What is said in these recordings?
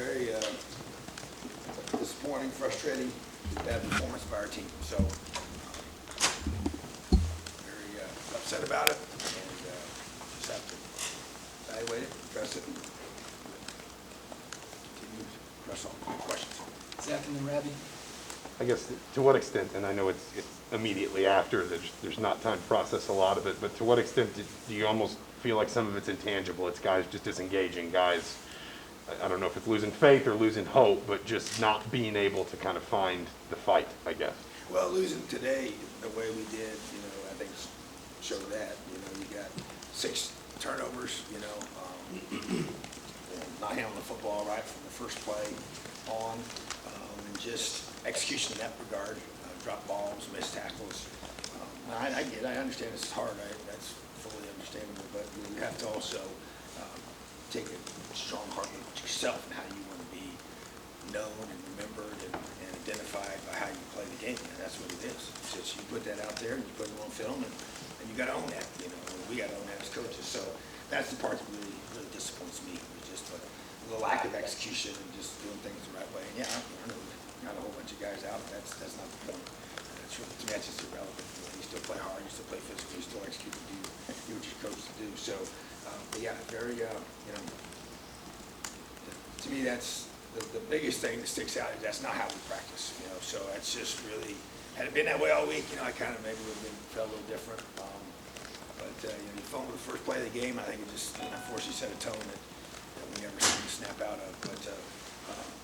very disappointing, frustrating, bad performance by our team. So very upset about it, and just have to evaluate it, address it, and continue to press on. Questions? Zach and then Rabbi. I guess to what extent, and I know it's immediately after, there's not time to process a lot of it, but to what extent do you almost feel like some of it's intangible? It's guys just disengaging, guys, I don't know if it's losing faith or losing hope, but just not being able to kind of find the fight, I guess. Well, losing today the way we did, I think showed that. You got 6 turnovers, not handling the football right from the first play on, and just execution in that regard, drop balls, missed tackles. I get it. I understand this is hard. That's fully understandable, but you have to also take a strong hard look at yourself and how you want to be known and remembered and identified by how you play the game. And that's what it is. It's just you put that out there and you put it on film, and you got to own that. And we got to own that as coaches. So that's the part that really disappoints me. It's just the lack of execution and just doing things the right way. And yeah, I know we got a whole bunch of guys out. That's not the point. To me, that's just irrelevant. You still play hard. You still play physical. You still execute and do what you're coached to do. So, but yeah, very. To me, that's the biggest thing that sticks out is that's not how we practice. So that's just really. Had it been that way all week, I kind of maybe would have felt a little different. But you phone with the first play of the game, I think it just unfortunately set a tone that we never seem to snap out of. But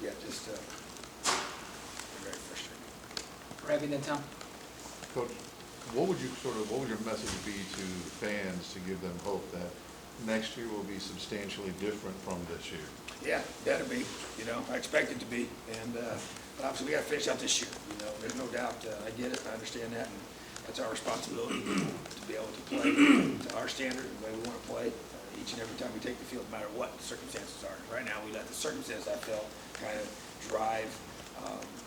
yeah, just very frustrating. Rabbi, then Tom. Coach, what would your message be to fans to give them hope that next year will be substantially different from this year? Yeah, that'll be. I expect it to be, and obviously we got to finish out this year. There's no doubt. I get it. I understand that, and that's our responsibility to be able to play to our standard, the way we want to play each and every time we take the field, no matter what the circumstances are. Right now, we let the circumstances, I feel, kind of drive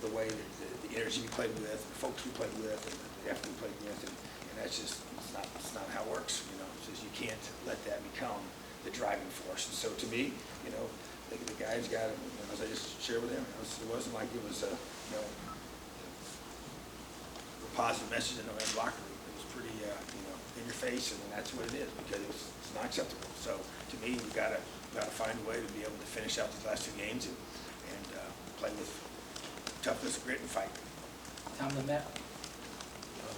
the way that the energy we played with, the folks we played with, and the effort we played with, and that's just it's not how it works. It's just you can't let that become the driving force. And so to me, the guys got it. As I just shared with them, it wasn't like it was a positive message in the locker room. It was pretty in your face, and that's what it is because it's not acceptable. So to me, we got to find a way to be able to finish out these last 2 games and play with toughness, grit, and fight. Tom, then Matt.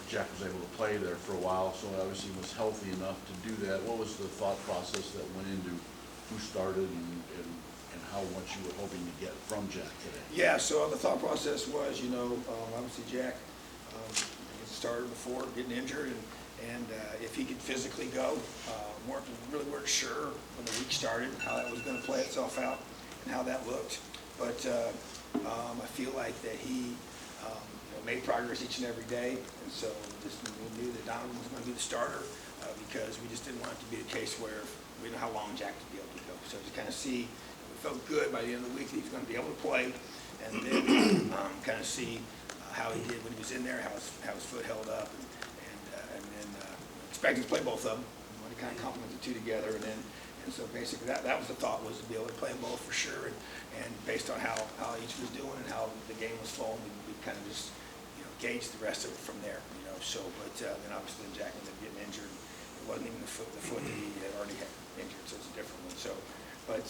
Jack was able to play there for a while, so obviously was healthy enough to do that. What was the thought process that went into who started and how much you were hoping to get from Jack today? Yeah, so the thought process was, obviously Jack started before getting injured, and if he could physically go, really weren't sure when the week started how that was going to play itself out and how that looked. But I feel like that he made progress each and every day, and so we knew that Donovan was going to be the starter because we just didn't want it to be the case where we didn't know how long Jack would be able to go. So to kind of see, we felt good by the end of the week that he was going to be able to play, and then kind of see how he did when he was in there, how his foot held up, and then expecting to play both of them. We want to kind of complement the 2 together, and so basically that was the thought, was to be able to play them both for sure, and based on how each was doing and how the game was flowing, we kind of just gauge the rest of it from there. So but then obviously Jack ended up getting injured. It wasn't even the foot that he had already had injured, so it's a different one. So but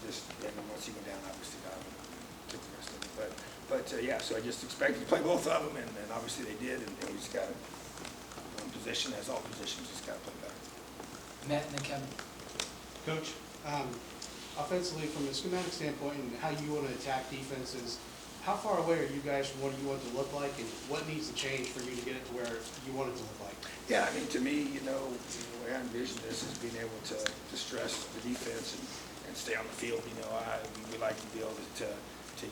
just then once he went down, obviously Donovan took the rest of it. But yeah, so I just expected to play both of them, and obviously they did, and we just got to one position, as all positions, just got to play better. Matt and then Kevin. Coach, offensively, from a schematic standpoint and how you want to attack defenses, how far away are you guys from what you want it to look like, and what needs to change for you to get it to where you want it to look like? Yeah, I mean, to me, the way I envision this is being able to stress the defense and stay on the field. We like to be able to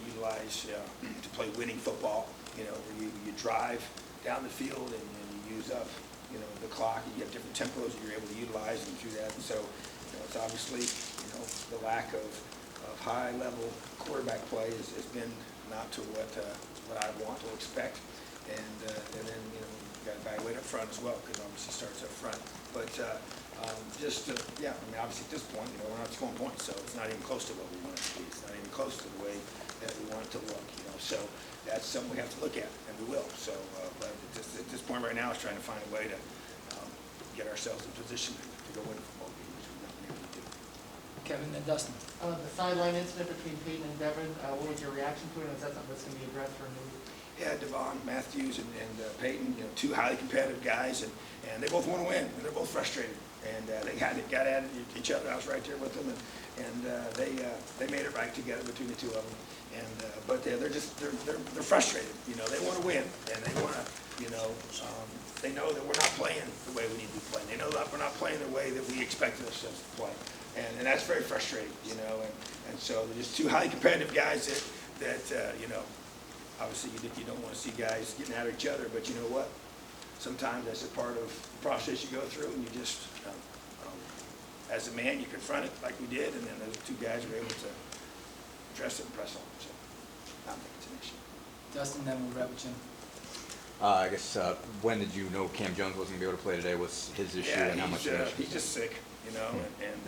utilize, to play winning football, where you drive down the field and you use up, the clock. You have different tempos that you're able to utilize and through that. And so, it's obviously, the lack of high-level quarterback play has been not to what I want to expect, and then you got to evaluate up front as well, because obviously it starts up front. But Yeah, I mean, obviously at this point, you know, we're not scoring points, so it's not even close to what we want it to be. It's not even close to the way that we want it to look, you know, so that's something we have to look at, and we will. So, but at this point right now, is trying to find a way to get ourselves in position to go win a football game, which we've not been able to do. Kevin and Dustin. The sideline incident between Peyton and Devin, what was your reaction to it? Is that something that's going to be addressed or removed? Yeah, Devon, Matthews, and Peyton, you know, two highly competitive guys, and they both want to win, and they're both frustrated. And they got at each other. I was right there with them, and they made it right together between the two of them. And but they're frustrated. You know, they want to win, and they want to, you know, they know that we're not playing the way we need to be playing. They know that we're not playing the way that we expected ourselves to play, and that's very frustrating. You know, and so they're just two highly competitive guys that you know. Obviously, you don't want to see guys getting at each other, but you know what? Sometimes that's a part of the process you go through, and you just, as a man, you confront it like we did, and then those two guys were able to address it and press on. So I don't think it's an issue. Dustin, then we'll wrap with Jim. I guess, when did you know Cam Jones wasn't going to be able to play today? What's his issue and how much? He's just sick, you know, and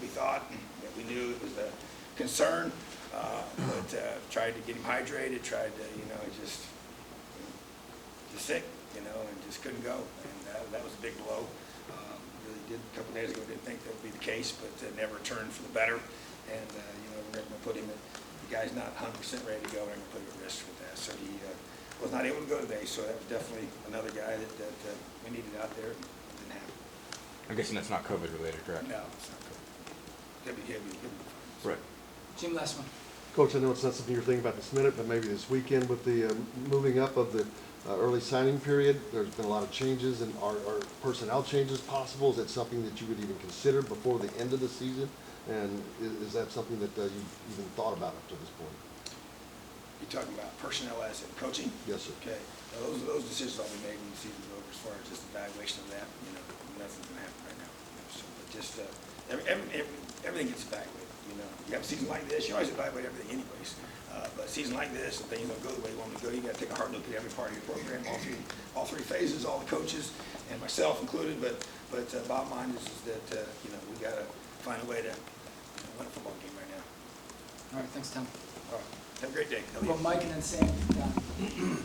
we thought, we knew it was a concern. But tried to get him hydrated, tried to, you know, just sick, you know, and just couldn't go. And that was a big blow. Really did, a couple days ago, didn't think that would be the case, but never turned for the better. And, you know, we're going to put him at, the guy's not 100% ready to go, we're going to put him at risk with that. So he was not able to go today, so that was definitely another guy that we needed out there, and didn't happen. I'm guessing that's not COVID related, correct? No, it's not good. He'll be fine. Right. Jim, last one. Coach, I know it's not something you're thinking about this minute, but maybe this weekend with the moving up of the early signing period, there's been a lot of changes, and are personnel changes possible? Is that something that you would even consider before the end of the season? And is that something that you've even thought about up to this point? You're talking about personnel as in coaching? Yes, sir. Okay. Now, those decisions will be made when the season's over as far as just evaluation of that. You know, nothing's going to happen right now. You know, so, but just everything gets evaluated. You know, you have a season like this, you always evaluate everything anyways. But a season like this, and things don't go the way you want them to go, you got to take a hard look at every part of your program, all three phases, all the coaches, and myself included. But bottom line is that you know, we got to find a way to win a football game right now. All right, thanks, Tom. All right. Have a great day. Well, Mike and then Sam.